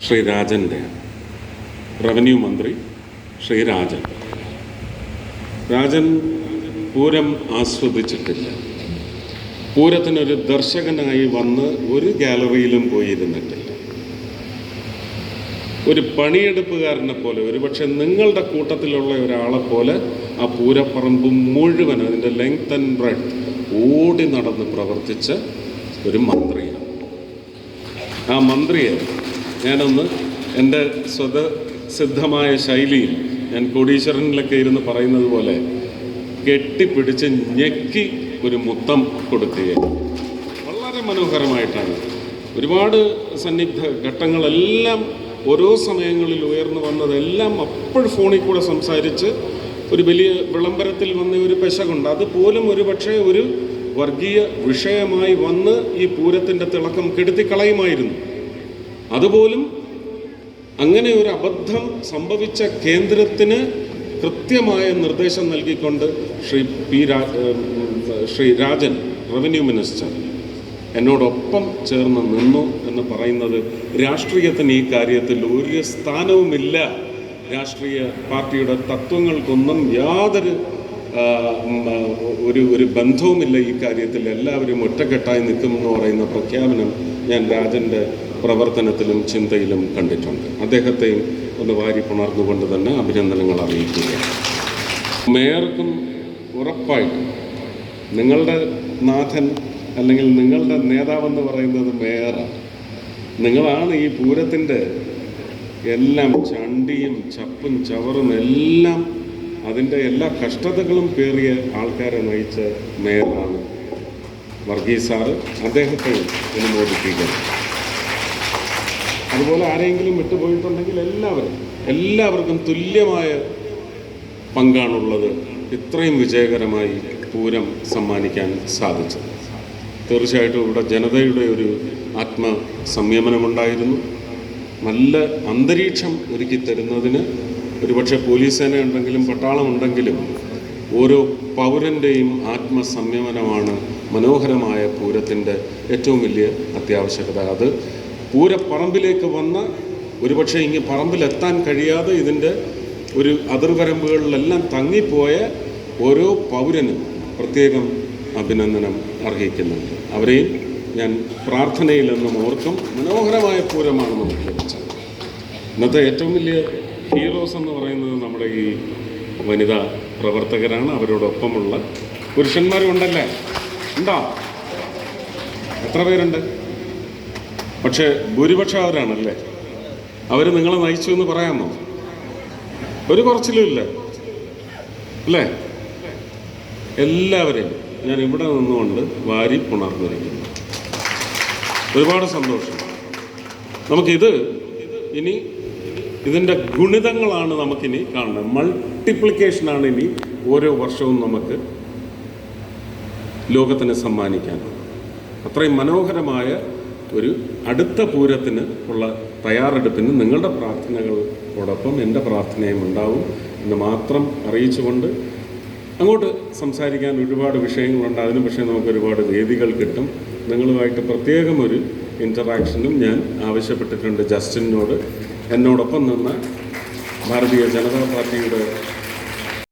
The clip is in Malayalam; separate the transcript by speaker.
Speaker 1: ശ്രീ രാജൻ്റെ റവന്യൂ മന്ത്രി ശ്രീ രാജൻ പൂരം ആസ്വദിച്ചിട്ടില്ല. പൂരത്തിനൊരു ദർശകനായി വന്ന് ഒരു ഗാലറിയിലും പോയിരുന്നിട്ടില്ല. ഒരു പണിയെടുപ്പുകാരനെ പോലെ, ഒരുപക്ഷെ നിങ്ങളുടെ കൂട്ടത്തിലുള്ള ഒരാളെ പോലെ ആ പൂരപ്പറമ്പ് മുഴുവൻ അതിൻ്റെ ലെങ്ത് ആൻഡ് ബ്രെഡ്ത്ത് ഓടി നടന്ന് പ്രവർത്തിച്ച ഒരു മന്ത്രിയാണ്. ആ മന്ത്രിയെ ഞാനൊന്ന് എൻ്റെ സ്വതസിദ്ധമായ ശൈലിയിൽ, ഞാൻ കോടീശ്വരനിലൊക്കെ ഇരുന്ന് പറയുന്നത് പോലെ കെട്ടിപ്പിടിച്ച് ഞെക്കി ഒരു മുത്തം കൊടുക്കുകയാണ്. വളരെ മനോഹരമായിട്ടാണ്. ഒരുപാട് സന്നിഗ്ധ ഘട്ടങ്ങളെല്ലാം ഓരോ സമയങ്ങളിൽ ഉയർന്നു വന്നതെല്ലാം അപ്പോൾ ഫോണിൽ കൂടെ സംസാരിച്ച് ഒരു വലിയ വിളംബരത്തിൽ വന്ന ഒരു പെശകുണ്ട്. അതുപോലും ഒരുപക്ഷെ ഒരു വർഗീയ വിഷയമായി വന്ന് ഈ പൂരത്തിൻ്റെ തിളക്കം കെടുത്തിക്കളയുമായിരുന്നു. അതുപോലും അങ്ങനെ ഒരു അബദ്ധം സംഭവിച്ച കേന്ദ്രത്തിന് കൃത്യമായ നിർദ്ദേശം നൽകിക്കൊണ്ട് ശ്രീ രാജൻ റവന്യൂ മിനിസ്റ്റർ എന്നോടൊപ്പം ചേർന്ന് നിന്നു എന്ന് പറയുന്നത് രാഷ്ട്രീയത്തിന് ഈ കാര്യത്തിൽ ഒരു സ്ഥാനവുമില്ല. രാഷ്ട്രീയ പാർട്ടിയുടെ തത്വങ്ങൾക്കൊന്നും യാതൊരു ഒരു ബന്ധവുമില്ല ഈ കാര്യത്തിൽ. എല്ലാവരും ഒറ്റക്കെട്ടായി നിൽക്കുമെന്ന് പറയുന്ന പ്രഖ്യാപനം ഞാൻ രാജൻ്റെ പ്രവർത്തനത്തിലും ചിന്തയിലും കണ്ടിട്ടുണ്ട്. അദ്ദേഹത്തെയും ഒന്ന് വാരി പുണർന്നുകൊണ്ട് തന്നെ അഭിനന്ദനങ്ങൾ അറിയിക്കുക. മേയർക്കും ഉറപ്പായിട്ടും നിങ്ങളുടെ നാഥൻ അല്ലെങ്കിൽ നിങ്ങളുടെ നേതാവെന്ന് പറയുന്നത് മേയറാണ്. നിങ്ങളാണ് ഈ പൂരത്തിൻ്റെ എല്ലാം ചണ്ടിയും ചപ്പും ചവറും എല്ലാം അതിൻ്റെ എല്ലാ കഷ്ടതകളും പേറിയ ആൾക്കാരെ നയിച്ച മേയറാണ് വർഗീസ് സാറ്. അദ്ദേഹത്തെയും അനുമോദിപ്പിക്കണം. അതുപോലെ ആരെങ്കിലും വിട്ടുപോയിട്ടുണ്ടെങ്കിൽ എല്ലാവർക്കും തുല്യമായ പങ്കാണുള്ളത് ഇത്രയും വിജയകരമായി പൂരം സമ്മാനിക്കാൻ സാധിച്ചത്. തീർച്ചയായിട്ടും ഇവിടെ ജനതയുടെ ഒരു ആത്മസംയമനമുണ്ടായിരുന്നു. നല്ല അന്തരീക്ഷം ഒരുക്കി തരുന്നതിന് ഒരുപക്ഷെ പോലീസ് സേന ഉണ്ടെങ്കിലും പട്ടാളമുണ്ടെങ്കിലും ഓരോ പൗരൻ്റെയും ആത്മസംയമനമാണ് മനോഹരമായ പൂരത്തിൻ്റെ ഏറ്റവും വലിയ അത്യാവശ്യകത. അത് പൂരപ്പറമ്പിലേക്ക് വന്ന ഒരുപക്ഷെ ഇങ്ങ് പറമ്പിലെത്താൻ കഴിയാതെ ഇതിൻ്റെ ഒരു അതിർവരമ്പുകളിലെല്ലാം തങ്ങിപ്പോയ ഓരോ പൗരനും പ്രത്യേകം അഭിനന്ദനം അർഹിക്കുന്നുണ്ട്. അവരെയും ഞാൻ പ്രാർത്ഥനയിൽ നിന്നും ഓർക്കും. മനോഹരമായ പൂരമാണ് നമുക്ക് ലഭിച്ചത്. ഇന്നത്തെ ഏറ്റവും വലിയ ഹീറോസ് എന്ന് പറയുന്നത് നമ്മുടെ ഈ വനിതാ പ്രവർത്തകരാണ്. അവരോടൊപ്പമുള്ള പുരുഷന്മാരും ഉണ്ടല്ലേ? ഉണ്ടോ? എത്ര പേരുണ്ട്? പക്ഷേ ഭൂരിപക്ഷം അവരാണല്ലേ. അവർ നിങ്ങളെ നയിച്ചു എന്ന് പറയാമോ? ഒരു കുറച്ചിലും ഇല്ല അല്ലേ? എല്ലാവരെയും ഞാൻ ഇവിടെ നിന്നുകൊണ്ട് വാരി പുണർന്നിരിക്കുന്നു. ഒരുപാട് സന്തോഷം. നമുക്കിത് ഇനി ഇതിൻ്റെ ഗുണിതങ്ങളാണ് നമുക്കിനി കാണുന്നത്. മൾട്ടിപ്ലിക്കേഷനാണ് ഇനി ഓരോ വർഷവും നമുക്ക് ലോകത്തിന് സമ്മാനിക്കാൻ. അത്രയും മനോഹരമായ ഒരു അടുത്ത പൂരത്തിന് ഉള്ള തയ്യാറെടുപ്പിന് നിങ്ങളുടെ പ്രാർത്ഥനകളോടൊപ്പം എൻ്റെ പ്രാർത്ഥനയും ഉണ്ടാവും എന്ന് മാത്രം അറിയിച്ചുകൊണ്ട് അങ്ങോട്ട് സംസാരിക്കാൻ ഒരുപാട് വിഷയങ്ങളുണ്ട്. അതിന് പക്ഷേ നമുക്ക് ഒരുപാട് വേദികൾ കിട്ടും. നിങ്ങളുമായിട്ട് പ്രത്യേകം ഒരു ഇൻറ്ററാക്ഷനും ഞാൻ ആവശ്യപ്പെട്ടിട്ടുണ്ട് ജസ്റ്റിനോട്. എന്നോടൊപ്പം നിന്ന് ഭാരതീയ ജനതാ പാർട്ടിയുടെ